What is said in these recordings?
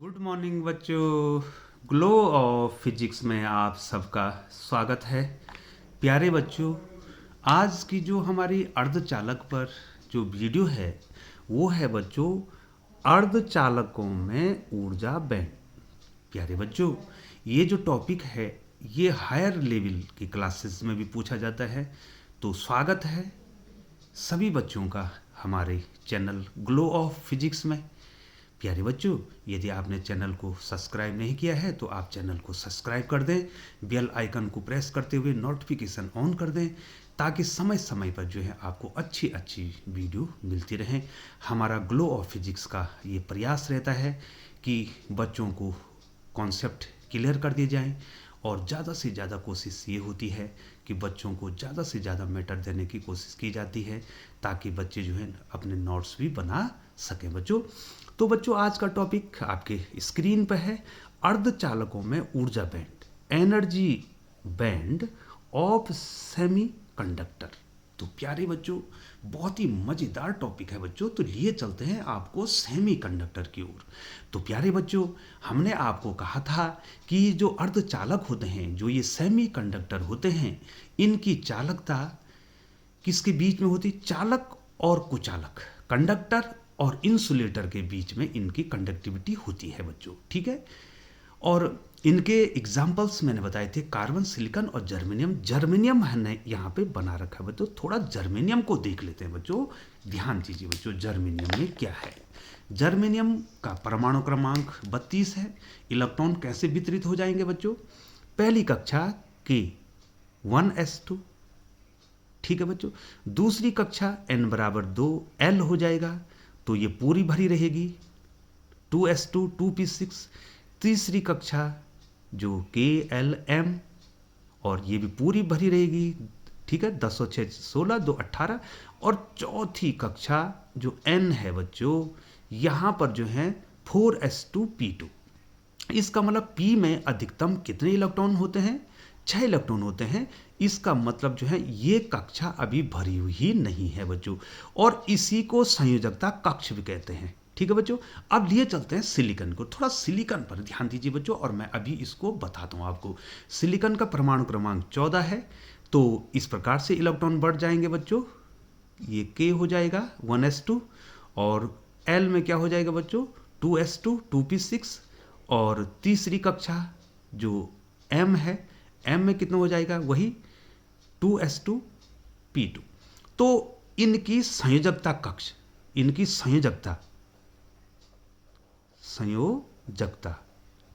Good morning बच्चों। Glow of physics में आप सबका स्वागत है। प्यारे बच्चों, आज की जो हमारी अर्धचालक पर जो वीडियो है वो है बच्चों अर्धचालकों में ऊर्जा बैंड। प्यारे बच्चों, ये जो टॉपिक है ये हायर लेवल की क्लासेस में भी पूछा जाता है, तो स्वागत है सभी बच्चों का हमारे चैनल ग्लो ऑफ फिजिक्स में। प्यारे बच्चों, यदि आपने चैनल को सब्सक्राइब नहीं किया है तो आप चैनल को सब्सक्राइब कर दें, बेल आइकन को प्रेस करते हुए नोटिफिकेशन ऑन कर दें ताकि समय समय पर जो है आपको अच्छी अच्छी वीडियो मिलती रहें। हमारा ग्लो ऑफ फिजिक्स का ये प्रयास रहता है कि बच्चों को कॉन्सेप्ट क्लियर कर दिए जाएं और ज़्यादा से ज़्यादा कोशिश ये होती है कि बच्चों को ज़्यादा से ज़्यादा मैटर देने की कोशिश की जाती है ताकि बच्चे जो है अपने नोट्स भी बना सकें बच्चों। तो बच्चों, आज का टॉपिक आपके स्क्रीन पर है अर्धचालकों में ऊर्जा band, energy band of semi conductor. तो प्यारे बच्चों, बहुत ही मज़ेदार टॉपिक है बच्चों, तो लिए चलते हैं आपको सेमी कंडक्टर की ओर। तो प्यारे बच्चों, हमने आपको कहा था कि जो अर्धचालक होते हैं, जो ये सेमी कंडक्टर होते हैं, इनकी चालकता किसके बीच में होती? चालक और कुचालक, कंडक्टर और इंसुलेटर के बीच में इनकी कंडक्टिविटी होती है बच्चों, ठीक है। और इनके एग्जाम्पल्स मैंने बताए थे कार्बन, सिलिकॉन और जर्मेनियम। जर्मेनियम हमने यहाँ पे बना रखा है बच्चों, थोड़ा जर्मेनियम को देख लेते हैं बच्चों। ध्यान दीजिए बच्चों, जर्मेनियम में क्या है। जर्मेनियम का परमाणु क्रमांक 32 है। इलेक्ट्रॉन कैसे वितरित हो जाएंगे बच्चों? पहली कक्षा के 1s2, ठीक है बच्चों। दूसरी कक्षा n बराबर 2 l हो जाएगा, तो ये पूरी भरी रहेगी 2s2 2p6। तीसरी कक्षा जो KLM, और ये भी पूरी भरी रहेगी, ठीक है, 10 और 6 16 2 18। और चौथी कक्षा जो n है बच्चों, यहाँ पर जो है 4s2p2। इसका मतलब P में अधिकतम कितने इलेक्ट्रॉन होते हैं? 6 इलेक्ट्रॉन होते हैं। इसका मतलब जो है ये कक्षा अभी भरी हुई ही नहीं है बच्चों, और इसी को संयोजकता कक्ष भी कहते हैं, ठीक है बच्चों। अब लिए चलते हैं सिलिकॉन को। थोड़ा सिलिकॉन पर ध्यान दीजिए बच्चों, और मैं अभी इसको बताता हूँ आपको। सिलिकॉन का परमाणु क्रमांक 14 है, तो इस प्रकार से इलेक्ट्रॉन बढ़ जाएंगे बच्चों। ये K हो जाएगा 1s2, और L में क्या हो जाएगा बच्चों? 2s2 2p6। और तीसरी कक्षा जो M है, M में कितना हो जाएगा? वही 2s2p2। तो इनकी संयोजकता कक्ष, इनकी संयोजकता,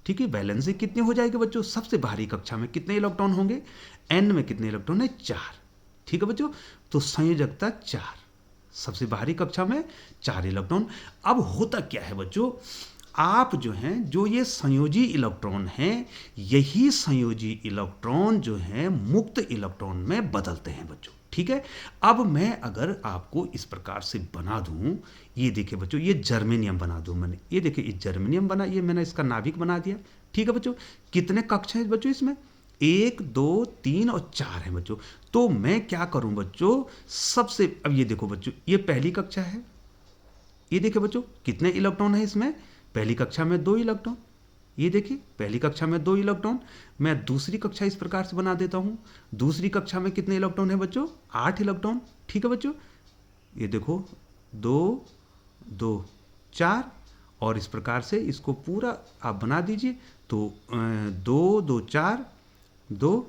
ठीक है, बैलेंस कितनी हो जाएगी बच्चों? सबसे भारी कक्षा में कितने इलेक्ट्रॉन होंगे? n में कितने इलेक्ट्रॉन है? 4, ठीक है बच्चों। तो संयोजकता 4, सबसे भारी कक्षा में 4 इलेक्ट्रॉन। अब होता क्या है बच्चों, आप जो हैं, जो ये संयोजी इलेक्ट्रॉन हैं, यही संयोजी इलेक्ट्रॉन जो हैं मुक्त इलेक्ट्रॉन में बदलते हैं बच्चों, ठीक है। अब मैं अगर आपको इस प्रकार से बना दूं, ये देखिए बच्चों, ये जर्मेनियम बना दूं मैंने, ये देखिए ये जर्मेनियम बना, ये मैंने इसका नाभिक बना दिया, ठीक है बच्चों। कितने कक्ष हैं बच्चों इसमें? 1 2 3 और 4 है बच्चों। तो मैं क्या करूं बच्चों, सबसे, अब ये देखो बच्चों, ये पहली कक्षा है, ये देखिए बच्चों कितने इलेक्ट्रॉन है इसमें? पहली कक्षा में 2 इलेक्ट्रॉन, ये देखिए पहली कक्षा में 2 इलेक्ट्रॉन। मैं दूसरी कक्षा इस प्रकार से बना देता हूँ। दूसरी कक्षा में कितने इलेक्ट्रॉन है बच्चों? 8 इलेक्ट्रॉन, ठीक है बच्चों। ये देखो 2 2 4, और इस प्रकार से इसको पूरा आप बना दीजिए। तो 2 2 4 2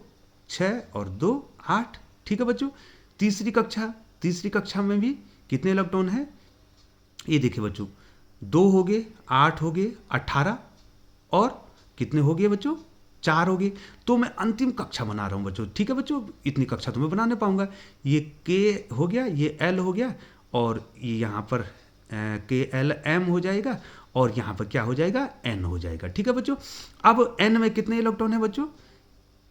6 और 2 8, ठीक है बच्चों। तीसरी कक्षा में भी कितने इलेक्ट्रॉन है? ये देखिए बच्चों, 2 हो गए, 8 हो गए, 18, और कितने हो गए बच्चों? 4 हो गए। तो मैं अंतिम कक्षा बना रहा हूँ बच्चों, ठीक है बच्चों। इतनी कक्षा तो मैं बना नहीं पाऊंगा। ये K हो गया, ये L हो गया, और ये यहाँ पर KLM हो जाएगा, और यहाँ पर क्या हो जाएगा? N हो जाएगा, ठीक है बच्चों। अब N में कितने इलेक्ट्रॉन है बच्चों?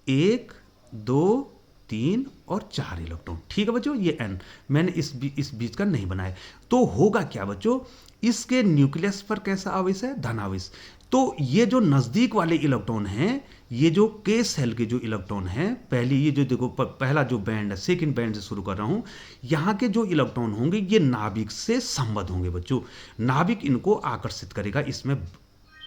1 2 3 और 4 इलेक्ट्रॉन, ठीक है बच्चों। ये N मैंने इस बीच का नहीं बनाया। तो होगा क्या बच्चों, इसके न्यूक्लियस पर कैसा आवेश है? धन आवेश। तो ये जो नज़दीक वाले इलेक्ट्रॉन हैं, ये जो K सेल के जो इलेक्ट्रॉन हैं, पहली ये जो देखो पहला जो बैंड है, सेकंड बैंड से शुरू कर रहा हूँ, यहाँ के जो इलेक्ट्रॉन होंगे ये नाभिक से संबद्ध होंगे बच्चों। नाभिक इनको आकर्षित करेगा, इसमें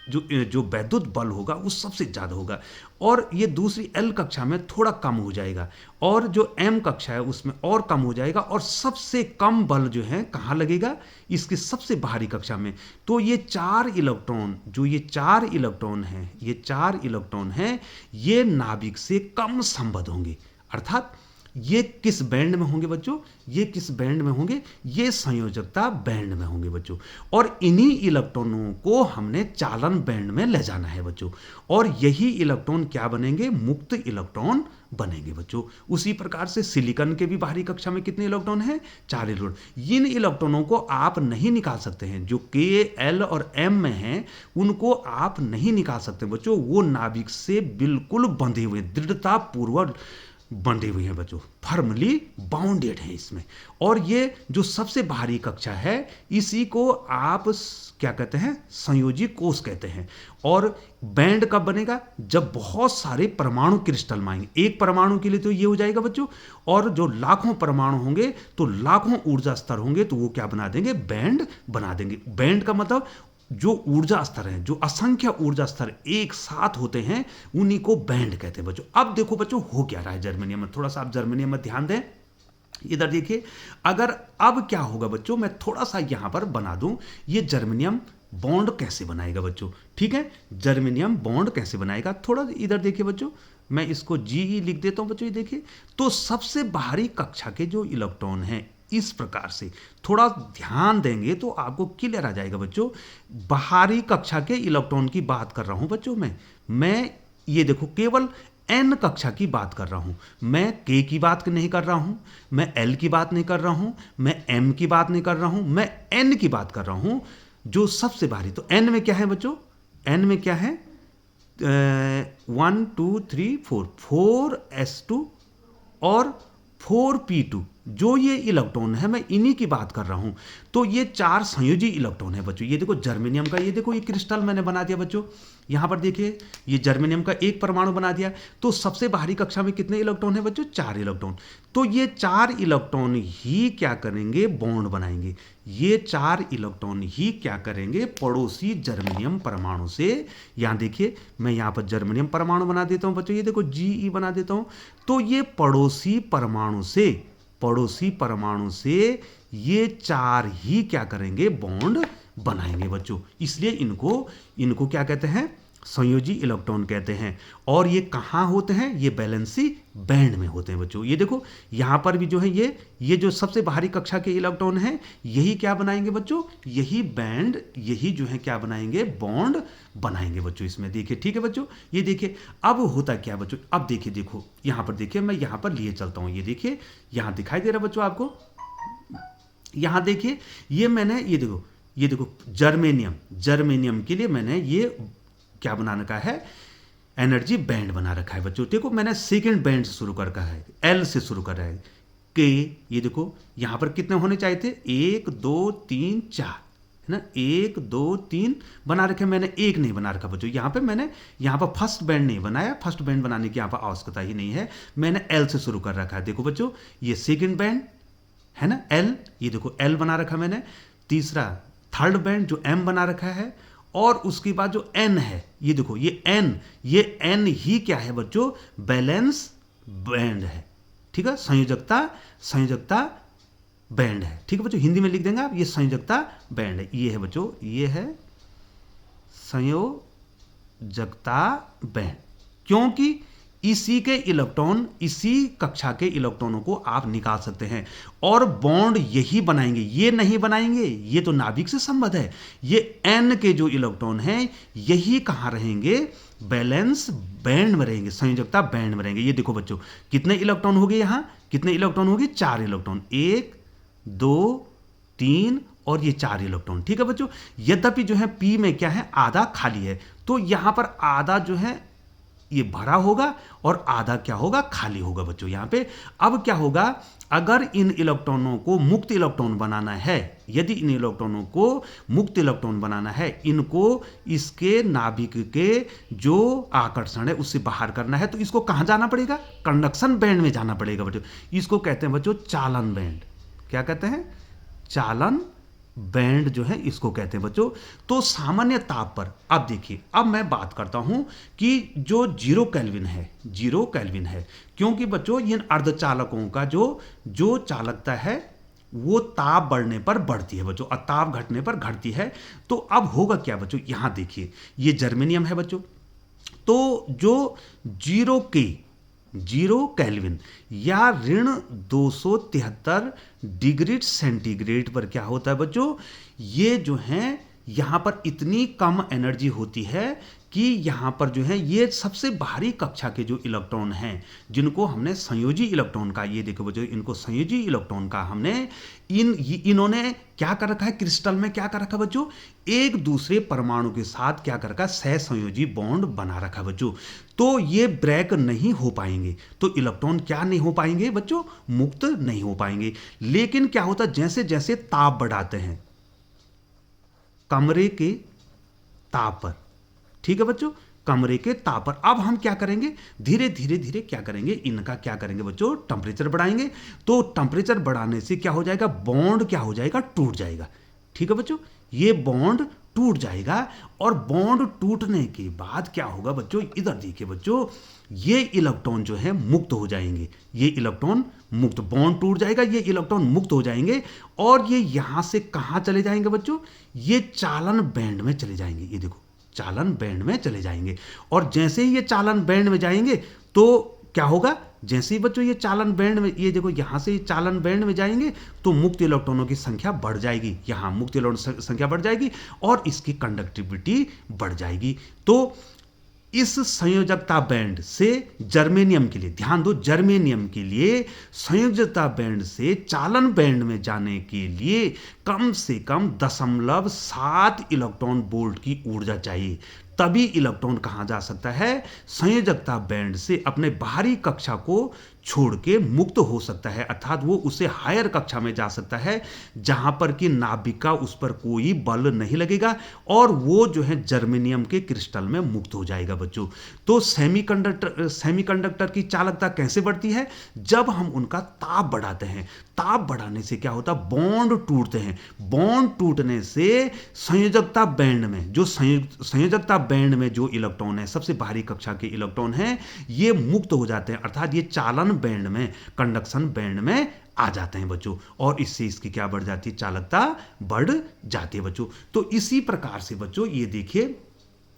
जो वैद्युत बल होगा वो सबसे ज़्यादा होगा, और ये दूसरी एल कक्षा में थोड़ा कम हो जाएगा, और जो एम कक्षा है उसमें और कम हो जाएगा, और सबसे कम बल जो है कहाँ लगेगा, इसके सबसे बाहरी कक्षा में। तो ये 4 इलेक्ट्रॉन, जो ये 4 इलेक्ट्रॉन हैं, ये 4 इलेक्ट्रॉन हैं, ये नाभिक से कम संबद्ध होंगे। अर्थात ये किस बैंड में होंगे बच्चों, ये किस बैंड में होंगे, ये संयोजकता बैंड में होंगे बच्चों। और इन्हीं इलेक्ट्रॉनों को हमने चालन बैंड में ले जाना है बच्चों, और यही इलेक्ट्रॉन क्या बनेंगे, मुक्त इलेक्ट्रॉन बनेंगे बच्चों। उसी प्रकार से सिलिकॉन के भी बाहरी कक्षा में कितने इलेक्ट्रॉन हैं, 4 इलेक्ट्रॉन। इन इलेक्ट्रॉनों को आप नहीं निकाल सकते हैं, जो के, एल और एम में हैं उनको आप नहीं निकाल सकते बच्चों, वो नाभिक से बिल्कुल बंधे हुए, दृढ़ता पूर्वक बंधे हुए हैं बच्चों, फर्मली बाउंडेड है इसमें। और ये जो सबसे बाहरी कक्षा है इसी को आप क्या कहते हैं, संयोजी कोष कहते हैं। और बैंड कब बनेगा, जब बहुत सारे परमाणु क्रिस्टल में आएंगे। एक परमाणु के लिए तो ये हो जाएगा बच्चों, और जो लाखों परमाणु होंगे तो लाखों ऊर्जा स्तर होंगे, तो वो क्या बना देंगे, बैंड बना देंगे। बैंड का मतलब जो ऊर्जा स्तर हैं, जो असंख्य ऊर्जा स्तर एक साथ होते हैं उन्हीं को बैंड कहते हैं बच्चों। अब देखो बच्चों हो क्या रहा है जर्मेनियम में, थोड़ा सा आप जर्मेनियम में ध्यान दें, इधर देखिए। अगर अब क्या होगा बच्चों, मैं थोड़ा सा यहां पर बना दूं, ये जर्मेनियम बॉन्ड कैसे बनाएगा बच्चों, ठीक है, जर्मेनियम बॉन्ड कैसे बनाएगा। थोड़ा इधर देखिए बच्चों, मैं इसको जी लिख देता हूं बच्चों, ये देखिए। तो सबसे बाहरी कक्षा के जो इलेक्ट्रॉन हैं, इस प्रकार से थोड़ा ध्यान देंगे तो आपको क्लियर आ जाएगा बच्चों। बाहरी कक्षा के इलेक्ट्रॉन की बात कर रहा हूं बच्चों, मैं ये देखो केवल एन कक्षा की बात कर रहा हूं, मैं के की बात नहीं कर रहा हूं, मैं एल की बात नहीं कर रहा हूं, मैं एम की बात नहीं कर रहा हूं, मैं एन की बात कर रहा हूं, जो सबसे बाहरी। तो एन में क्या है बच्चों, एन में क्या है, 1 2 3 4, 4s2 और 4p2, जो ये इलेक्ट्रॉन है मैं इन्हीं की बात कर रहा हूं। तो ये 4 संयोजी इलेक्ट्रॉन है बच्चों। ये देखो जर्मेनियम का, ये देखो ये क्रिस्टल मैंने बना दिया बच्चों, यहां पर देखिए ये जर्मेनियम का एक परमाणु बना दिया। तो सबसे बाहरी कक्षा में कितने इलेक्ट्रॉन है बच्चों, 4 इलेक्ट्रॉन। तो ये 4 इलेक्ट्रॉन ही क्या करेंगे, बॉन्ड बनाएंगे। ये 4 इलेक्ट्रॉन ही क्या करेंगे, पड़ोसी जर्मेनियम परमाणु से, यहां देखिए मैं यहां पर जर्मेनियम परमाणु बना देता हूं बच्चों, ये देखो जी बना देता हूं। तो ये पड़ोसी परमाणु से ये 4 ही क्या करेंगे, बॉन्ड बनाएंगे बच्चों। इसलिए इनको क्या कहते हैं, संयोजी इलेक्ट्रॉन कहते हैं। और ये कहां होते हैं, ये वैलेंसी बैंड में होते हैं बच्चों। ये देखो यहां पर भी जो है ये जो सबसे बाहरी कक्षा के इलेक्ट्रॉन हैं, यही क्या बनाएंगे बच्चों, यही बैंड, यही जो है क्या बनाएंगे, बॉन्ड बनाएंगे बच्चों इसमें। देखिए ठीक है बच्चों, ये देखिए अब होता क्या बच्चों, अब देखिए, देखो यहां पर देखिए, मैं यहां पर लिए चलता हूं, ये देखिए यहां दिखाई दे रहा बच्चों आपको, यहां देखिए ये मैंने, ये देखो जर्मेनियम के लिए मैंने ये क्या बना रखा है, एनर्जी बैंड बना रखा है बच्चों। देखो मैंने सेकंड बैंड से शुरू कर रखा है, एल से शुरू कर रहा है, के, ये देखो यहां पर कितने होने चाहिए थे, 1 2 3 4 है ना, 1 2 3 बना रखे, मैंने एक नहीं बना रखा बच्चों। यहां पे मैंने यहां पर फर्स्ट बैंड नहीं बनाया, फर्स्ट बैंड बनाने की यहां पर आवश्यकता ही नहीं है, मैंने एल से शुरू कर रखा है। देखो बच्चों ये सेकंड बैंड है ना, एल, ये देखो एल बना रखा मैंने। तीसरा थर्ड बैंड जो एम बना रखा है, और उसके बाद जो एन है, ये देखो ये एन ही क्या है बच्चों, बैलेंस बैंड है, ठीक है, संयोजकता बैंड है, ठीक है बच्चों, हिंदी में लिख देंगे आप, ये संयोजकता बैंड है, ये है बच्चों, ये है संयोजकता बैंड। क्योंकि इसी के इलेक्ट्रॉन, इसी कक्षा के इलेक्ट्रॉनों को आप निकाल सकते हैं और बॉन्ड यही बनाएंगे, ये नहीं बनाएंगे, ये तो नाभिक से संबद्ध है। ये एन के जो इलेक्ट्रॉन हैं यही कहां रहेंगे, बैलेंस बैंड में रहेंगे, संयोजकता बैंड में रहेंगे। ये देखो बच्चों कितने इलेक्ट्रॉन हो गए, यहां कितने इलेक्ट्रॉन हो गए, 4 इलेक्ट्रॉन, 1 2 3 और ये 4 इलेक्ट्रॉन, ठीक है बच्चों। यद्यपि जो है पी में क्या है, आधा खाली है, तो यहां पर आधा जो है ये भरा होगा और आधा क्या होगा, खाली होगा बच्चों यहां पे। अब क्या होगा, अगर इन इलेक्ट्रॉनों को मुक्त इलेक्ट्रॉन बनाना है, यदि इन इलेक्ट्रॉनों को मुक्त इलेक्ट्रॉन बनाना है, इनको इसके नाभिक के जो आकर्षण है उससे बाहर करना है, तो इसको कहां जाना पड़ेगा, कंडक्शन बैंड में जाना पड़ेगा बच्चों। इसको कहते हैं बच्चों चालन बैंड। क्या कहते हैं, चालन बैंड जो है इसको कहते हैं बच्चों। तो सामान्य ताप पर अब देखिए, अब मैं बात करता हूं कि जो 0 केल्विन है, 0 केल्विन है, क्योंकि बच्चों इन अर्धचालकों का जो जो चालकता है वो ताप बढ़ने पर बढ़ती है बच्चों, और ताप घटने पर घटती है। तो अब होगा क्या बच्चों, यहां देखिए ये जर्मेनियम है बच्चों। तो जो 0 केल्विन या -273 डिग्री सेंटीग्रेड पर क्या होता है बच्चों, ये जो है यहां पर इतनी कम एनर्जी होती है कि यहां पर जो है ये सबसे बाहरी कक्षा के जो इलेक्ट्रॉन हैं, जिनको हमने संयोजी इलेक्ट्रॉन का, ये देखो बच्चों इनको संयोजी इलेक्ट्रॉन का हमने इन्होंने क्या कर रखा है, क्रिस्टल में क्या कर रखा है बच्चों, एक दूसरे परमाणु के साथ क्या कर रखा है, सहसंयोजी बॉन्ड बना रखा है बच्चों। तो ये ब्रेक नहीं हो पाएंगे, तो इलेक्ट्रॉन क्या नहीं हो पाएंगे बच्चों, मुक्त नहीं हो पाएंगे। लेकिन क्या होता है, जैसे जैसे ताप बढ़ाते हैं कमरे के ताप पर, ठीक है बच्चों, कमरे के ताप पर, अब हम क्या करेंगे, धीरे धीरे धीरे क्या करेंगे, इनका क्या करेंगे बच्चों, टेम्परेचर बढ़ाएंगे। तो टेम्परेचर बढ़ाने से क्या हो जाएगा, बॉन्ड क्या हो जाएगा, टूट जाएगा। ठीक है बच्चों, ये बॉन्ड टूट जाएगा, और बॉन्ड टूटने के बाद क्या होगा बच्चों, इधर देखिए बच्चों, ये इलेक्ट्रॉन जो है मुक्त हो जाएंगे, ये इलेक्ट्रॉन मुक्त, बॉन्ड टूट जाएगा, ये इलेक्ट्रॉन मुक्त हो जाएंगे, और ये यहां से कहां चले जाएंगे बच्चों, ये चालन बैंड में चले जाएंगे। ये देखो चालन बैंड में चले जाएंगे, और जैसे ही ये चालन बैंड में जाएंगे तो क्या होगा, जैसे ही बच्चों ये चालन बैंड में, ये देखो यहां से चालन बैंड में जाएंगे तो मुक्त इलेक्ट्रॉनों की संख्या बढ़ जाएगी, यहां मुक्त इलेक्ट्रॉन संख्या बढ़ जाएगी और इसकी कंडक्टिविटी बढ़ जाएगी। तो इस संयोजकता बैंड से जर्मेनियम के लिए, ध्यान दो, जर्मेनियम के लिए संयोजकता बैंड से चालन बैंड में जाने के लिए कम से कम 0.7 इलेक्ट्रॉन वोल्ट की ऊर्जा चाहिए, तभी इलेक्ट्रॉन कहां जा सकता है, संयोजकता बैंड से अपने बाहरी कक्षा को छोड़ के मुक्त हो सकता है, अर्थात वो उसे हायर कक्षा में जा सकता है जहां पर कि नाभिक का उस पर कोई बल नहीं लगेगा, और वो जो है जर्मेनियम के क्रिस्टल में मुक्त हो जाएगा बच्चों। तो सेमीकंडक्टर की चालकता कैसे बढ़ती है, जब हम उनका ताप बढ़ाते हैं, ताप बढ़ाने से क्या होता है, बॉन्ड टूटते हैं, बॉन्ड टूटने से संयोजकता बैंड में, जो संयोजकता बैंड में जो इलेक्ट्रॉन है, सबसे बाहरी कक्षा के इलेक्ट्रॉन हैं, ये मुक्त हो जाते हैं, अर्थात ये चालन बैंड में, कंडक्शन बैंड में आ जाते हैं बच्चों, और इससे इसकी क्या बढ़ जाती है, चालकता बढ़ जाती है बच्चों। तो इसी प्रकार से बच्चों ये देखिए,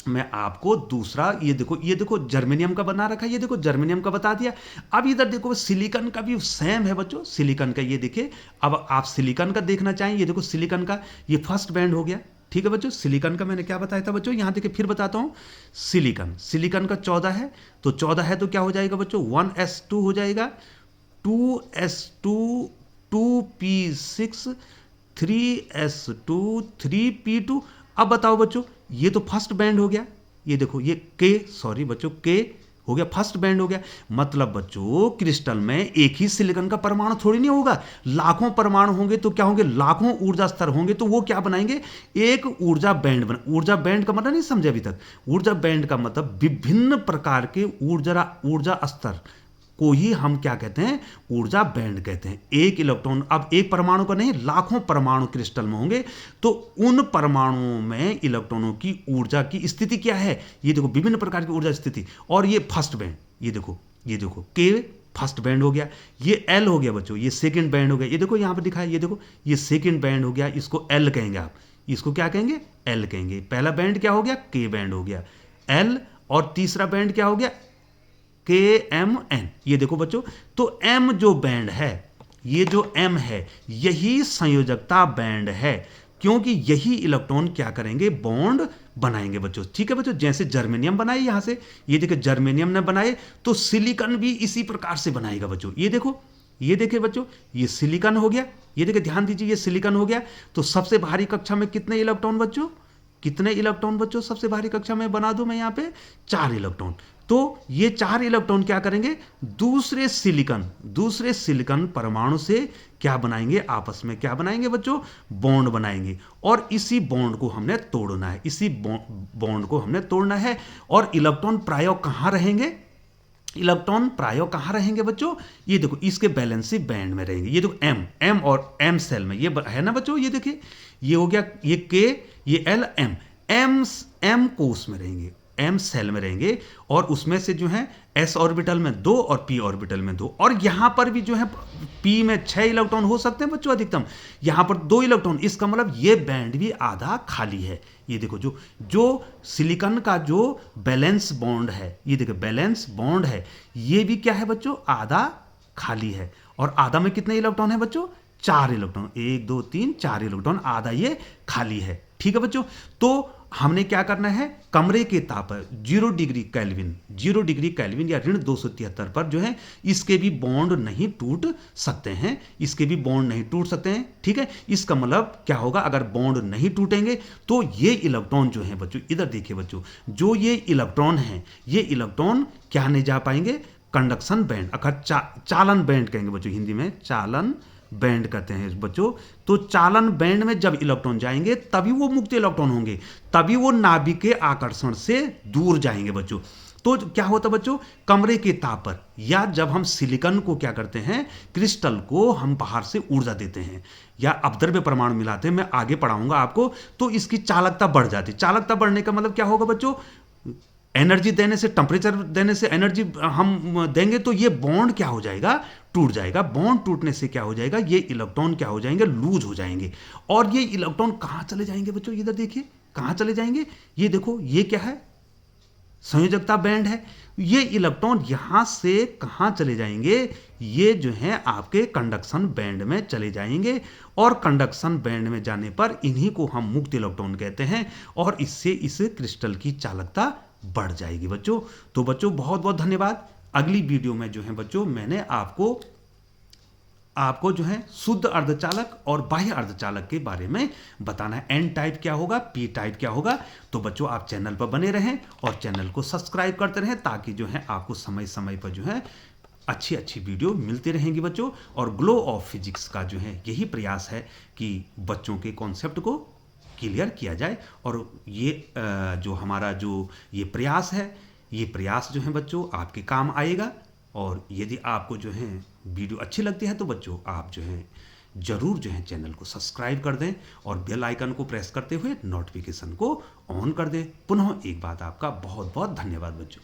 मैं आपको दूसरा, ये देखो जर्मेनियम का बना रखा है, ये देखो जर्मेनियम का बता दिया। अब इधर देखो सिलिकॉन का भी सेम है बच्चों, सिलिकॉन का ये देखिए, अब आप सिलिकॉन का देखना चाहें, ये देखो सिलिकॉन का ये फर्स्ट बैंड हो गया। ठीक है बच्चों, सिलिकॉन का मैंने क्या बताया था बच्चों, यहां देखिए फिर बताता हूं, सिलिकॉन का 14 है, तो 14 है तो क्या हो जाएगा बच्चों, 1s2 हो जाएगा, 2s2 2p6 3s2 3p2। अब बताओ बच्चों, ये तो फर्स्ट बैंड हो गया, ये देखो ये के हो गया, फर्स्ट बैंड हो गया। मतलब बच्चों क्रिस्टल में एक ही सिलिकॉन का परमाणु थोड़ी नहीं होगा, लाखों परमाणु होंगे, तो क्या होंगे, लाखों ऊर्जा स्तर होंगे, तो वो क्या बनाएंगे, एक ऊर्जा बैंड बना। ऊर्जा बैंड का मतलब नहीं समझे अभी तक, ऊर्जा बैंड का मतलब विभिन्न प्रकार के ऊर्जा स्तर को ही हम क्या कहते हैं, ऊर्जा बैंड कहते हैं। एक इलेक्ट्रॉन, अब एक परमाणु का नहीं, लाखों परमाणु क्रिस्टल में होंगे, तो उन परमाणुओं में इलेक्ट्रॉनों की ऊर्जा की स्थिति क्या है, ये देखो विभिन्न प्रकार की ऊर्जा स्थिति। और ये फर्स्ट बैंड, ये देखो के फर्स्ट बैंड हो गया, ये एल हो गया बच्चों, ये सेकंड बैंड हो गया, ये देखो यहां पर दिखा है, ये देखो ये सेकंड बैंड हो गया, इसको एल कहेंगे आप, इसको क्या कहेंगे, एल कहेंगे। पहला बैंड क्या हो गया, के बैंड हो गया, एल, और तीसरा बैंड क्या हो गया, KMN। ये देखो बच्चों, तो M जो बैंड है, ये जो M है, यही संयोजकता बैंड है, क्योंकि यही इलेक्ट्रॉन क्या करेंगे, बॉन्ड बनाएंगे बच्चों। ठीक है बच्चों, जैसे जर्मेनियम बनाए यहां से, ये देखिए जर्मेनियम ने बनाए, तो सिलिकॉन भी इसी प्रकार से बनाएगा बच्चों। ये देखिए बच्चों, ये सिलिकॉन हो गया, ये देखिए ध्यान दीजिए, ये सिलिकॉन हो गया। तो सबसे बाहरी कक्षा में कितने इलेक्ट्रॉन बच्चों, कितने इलेक्ट्रॉन बच्चों, सबसे बाहरी कक्षा में बना दूं मैं यहां पे 4 इलेक्ट्रॉन। तो ये 4 इलेक्ट्रॉन क्या करेंगे, दूसरे सिलिकॉन परमाणु से क्या बनाएंगे, आपस में क्या बनाएंगे बच्चों, बॉन्ड बनाएंगे, और इसी बॉन्ड को हमने तोड़ना है, इसी बॉन्ड को हमने तोड़ना है। और इलेक्ट्रॉन प्राय कहां रहेंगे, इलेक्ट्रॉन प्राय कहाँ रहेंगे बच्चों, ये देखो इसके बैलेंसी बैंड में रहेंगे। ये देखो एम एम और एम सेल में, ये है ना बच्चों, ये देखिए ये हो गया, ये के, ये एल, एम एम एम कोष में रहेंगे, एम सेल में रहेंगे, और उसमें से जो है एस ऑर्बिटल में 2 और पी ऑर्बिटल में 2, और यहां पर भी जो है पी में 6 इलेक्ट्रॉन हो सकते हैं बच्चों अधिकतम, यहां पर 2 इलेक्ट्रॉन, इसका मतलब ये बैंड भी आधा खाली है। ये देखो जो जो सिलिकॉन का जो बैलेंस बॉन्ड है, ये देखो बैलेंस बॉन्ड है, ये भी क्या है बच्चों, आधा खाली है। और आधा में कितने इलेक्ट्रॉन है बच्चों, 4 इलेक्ट्रॉन, 1 2 3 4 इलेक्ट्रॉन, आधा ये खाली है। ठीक है बच्चों, तो हमने क्या करना है, कमरे के ताप पर 0 डिग्री केल्विन, 0 डिग्री केल्विन या ऋण 273 पर जो है इसके भी बॉन्ड नहीं टूट सकते हैं, इसके भी बॉन्ड नहीं टूट सकते हैं। ठीक है, इसका मतलब क्या होगा, अगर बॉन्ड नहीं टूटेंगे तो ये इलेक्ट्रॉन जो है बच्चों, इधर देखिए बच्चों, जो ये इलेक्ट्रॉन है, ये इलेक्ट्रॉन क्या नहीं जा पाएंगे, कंडक्शन बैंड, अर्थात चालन बैंड कहेंगे बच्चों, हिंदी में चालन बैंड कहते हैं बच्चों। तो चालन बैंड में जब इलेक्ट्रॉन जाएंगे तभी वो मुक्त इलेक्ट्रॉन होंगे, तभी वो नाभिक के आकर्षण से दूर जाएंगे बच्चों। तो क्या होता है बच्चों, कमरे के ताप पर, या जब हम सिलिकॉन को क्या करते हैं, क्रिस्टल को हम बाहर से ऊर्जा देते हैं या अपद्रव्य परमाणु मिलाते हैं, मैं आगे पढ़ाऊंगा आपको, तो इसकी चालकता बढ़ जाती है। चालकता बढ़ने का मतलब क्या होगा बच्चों, एनर्जी देने से, टेम्परेचर देने से एनर्जी हम देंगे तो ये बॉन्ड क्या हो जाएगा, टूट जाएगा। बॉन्ड टूटने से क्या हो जाएगा, ये इलेक्ट्रॉन क्या हो जाएंगे, लूज हो जाएंगे। और ये इलेक्ट्रॉन कहां चले जाएंगे बच्चों, इधर देखिए कहां चले जाएंगे, ये देखो ये क्या है, संयोजकता बैंड है। ये इलेक्ट्रॉन यहां से कहां चले जाएंगे, ये जो है आपके कंडक्शन बैंड में चले जाएंगे, और कंडक्शन बैंड में जाने पर इन्हीं को हम मुक्त इलेक्ट्रॉन कहते हैं, और इससे इस क्रिस्टल की चालकता बढ़ जाएगी बच्चों। तो बच्चों बहुत बहुत धन्यवाद। अगली वीडियो में जो है बच्चों मैंने आपको जो है शुद्ध अर्धचालक और बाह्य अर्धचालक के बारे में बताना है। एन टाइप क्या होगा, पी टाइप क्या होगा। तो बच्चों आप चैनल पर बने रहें और चैनल को सब्सक्राइब करते रहें, ताकि जो है आपको समय समय पर जो है अच्छी अच्छी वीडियो मिलती रहेंगी बच्चों। और ग्लो ऑफ फिजिक्स का जो है यही प्रयास है कि बच्चों के कॉन्सेप्ट को क्लियर किया जाए। और ये जो हमारा जो ये प्रयास है, ये प्रयास जो है बच्चों आपके काम आएगा। और यदि आपको जो है वीडियो अच्छी लगती है तो बच्चों आप जो है ज़रूर जो है चैनल को सब्सक्राइब कर दें और बेल आइकन को प्रेस करते हुए नोटिफिकेशन को ऑन कर दें। पुनः एक बात, आपका बहुत बहुत धन्यवाद बच्चों।